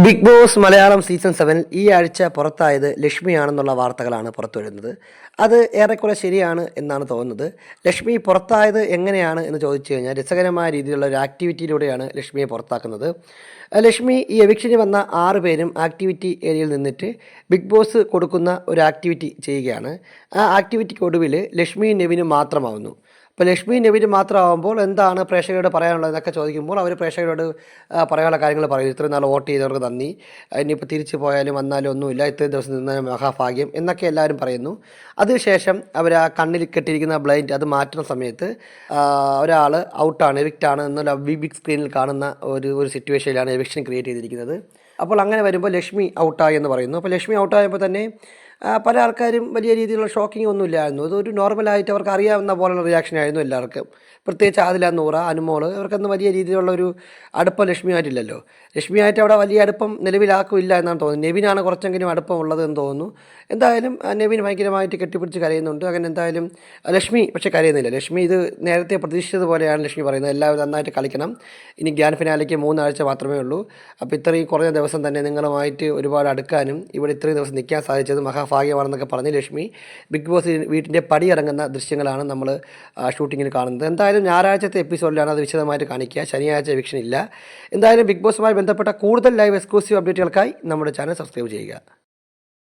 Big boss Malayalam season 7 ഈ ആഴ്ച പുറത്തായത് ലക്ഷ്മിയാണെന്നുള്ള വാർത്തകളാണ് പുറത്തുവരുന്നത്. അത് ഏറെക്കുറെ ശരിയാണ് എന്നാണ് തോന്നുന്നത്. ലക്ഷ്മി പുറത്തായത് എങ്ങനെയാണ് എന്ന് ചോദിച്ചു കഴിഞ്ഞാൽ രസകരമായ രീതിയിലുള്ള ഒരു ആക്ടിവിറ്റിയിലൂടെയാണ് ലക്ഷ്മിയെ പുറത്താക്കുന്നത്. ലക്ഷ്മി ഈ എവിക്ഷന് വന്ന 6 പേരും ആക്ടിവിറ്റി ഏരിയയിൽ നിന്നിട്ട് ബിഗ് ബോസ് കൊടുക്കുന്ന ഒരു ആക്ടിവിറ്റി ചെയ്യുകയാണ്. ആ ആക്ടിവിറ്റിക്ക് ഒടുവിൽ ലക്ഷ്മിയും നെവിനും മാത്രമാവുന്നു. ഇപ്പോൾ ലക്ഷ്മി നെവിന് മാത്രമാകുമ്പോൾ എന്താണ് പ്രേക്ഷകരോട് പറയാനുള്ളതെന്നൊക്കെ ചോദിക്കുമ്പോൾ അവർ പ്രേക്ഷകരോട് പറയാനുള്ള കാര്യങ്ങൾ പറയും. ഇത്രയും നാൾ വോട്ട് ചെയ്തവർക്ക് നന്ദി, ഇനിയിപ്പോൾ തിരിച്ചു പോയാലും വന്നാലും ഒന്നുമില്ല, ഇത്രയും ദിവസം നിന്ന് മഹാഭാഗ്യം എന്നൊക്കെ എല്ലാവരും പറയുന്നു. അതിനുശേഷം അവർ ആ കണ്ണിൽ കെട്ടിയിരിക്കുന്ന ബ്ലൈൻഡ് അത് മാറ്റുന്ന സമയത്ത് ഒരാൾ ഔട്ടാണ്, എവിക്റ്റാണ് എന്നുള്ള ബിഗ് സ്ക്രീനിൽ കാണുന്ന ഒരു സിറ്റുവേഷനിലാണ് എവിക്ഷൻ ക്രിയേറ്റ് ചെയ്തിരിക്കുന്നത്. അപ്പോൾ അങ്ങനെ വരുമ്പോൾ ലക്ഷ്മി ഔട്ടായി എന്ന് പറയുന്നു. അപ്പോൾ ലക്ഷ്മി ഔട്ടായപ്പോൾ തന്നെ പല ആൾക്കാരും വലിയ രീതിയിലുള്ള ഷോക്കിംഗ് ഒന്നുമില്ലായിരുന്നു. ഇതൊരു നോർമലായിട്ട് അവർക്ക് അറിയാവുന്ന പോലുള്ള റിയാക്ഷനായിരുന്നു എല്ലാവർക്കും. പ്രത്യേകിച്ച് ആദില, നൂറ, അനുമോൾ ഇവർക്കൊന്നും വലിയ രീതിയിലുള്ളൊരു അടുപ്പം ലക്ഷ്മിയായിട്ടില്ലല്ലോ. ലക്ഷ്മിയായിട്ട് അവിടെ വലിയ അടുപ്പം നിലവിലാക്കില്ല എന്നാണ് തോന്നുന്നത്. നെവിനാണ് കുറച്ചെങ്കിലും അടുപ്പം ഉള്ളത് എന്ന് തോന്നുന്നു. എന്തായാലും നെവിൻ ഭയങ്കരമായിട്ട് കെട്ടിപ്പിടിച്ച് കരയുന്നുണ്ട്. അങ്ങനെ എന്തായാലും ലക്ഷ്മി പക്ഷേ കരയുന്നില്ല. ലക്ഷ്മി ഇത് നേരത്തെ പ്രതീക്ഷിച്ചതുപോലെയാണ് ലക്ഷ്മി പറയുന്നത്. എല്ലാവരും നന്നായിട്ട് കളിക്കണം, ഇനി ഗ്രാൻഡ് ഫിനാലേക്ക് 3 ആഴ്ച മാത്രമേ ഉള്ളൂ. അപ്പോൾ ഇത്രയും കുറഞ്ഞ ദിവസം തന്നെ നിങ്ങളുമായിട്ട് ഒരുപാട് അടുക്കാനും ഇവിടെ ഇത്രയും ദിവസം നിൽക്കാൻ സാധിച്ചത് മഹാഭാഗ്യമാണെന്നൊക്കെ പറഞ്ഞ് ലക്ഷ്മി ബിഗ് ബോസ് വീട്ടിൻ്റെ പടിയിറങ്ങുന്ന ദൃശ്യങ്ങളാണ് നമ്മൾ ഷൂട്ടിങ്ങിൽ കാണുന്നത്. എന്തായാലും ഞായറാഴ്ചത്തെ എപ്പിസോഡിലാണ് അത് വിശദമായിട്ട് കാണിക്കുക. ശനിയാഴ്ച എവിക്ഷൻ ഇല്ല. എന്തായാലും ബിഗ് ബോസുമായി ബന്ധപ്പെട്ട കൂടുതൽ ലൈവ് എക്സ്ക്ലൂസീവ് അപ്ഡേറ്റുകൾക്കായി നമ്മുടെ ചാനൽ സബ്സ്ക്രൈബ് ചെയ്യുക.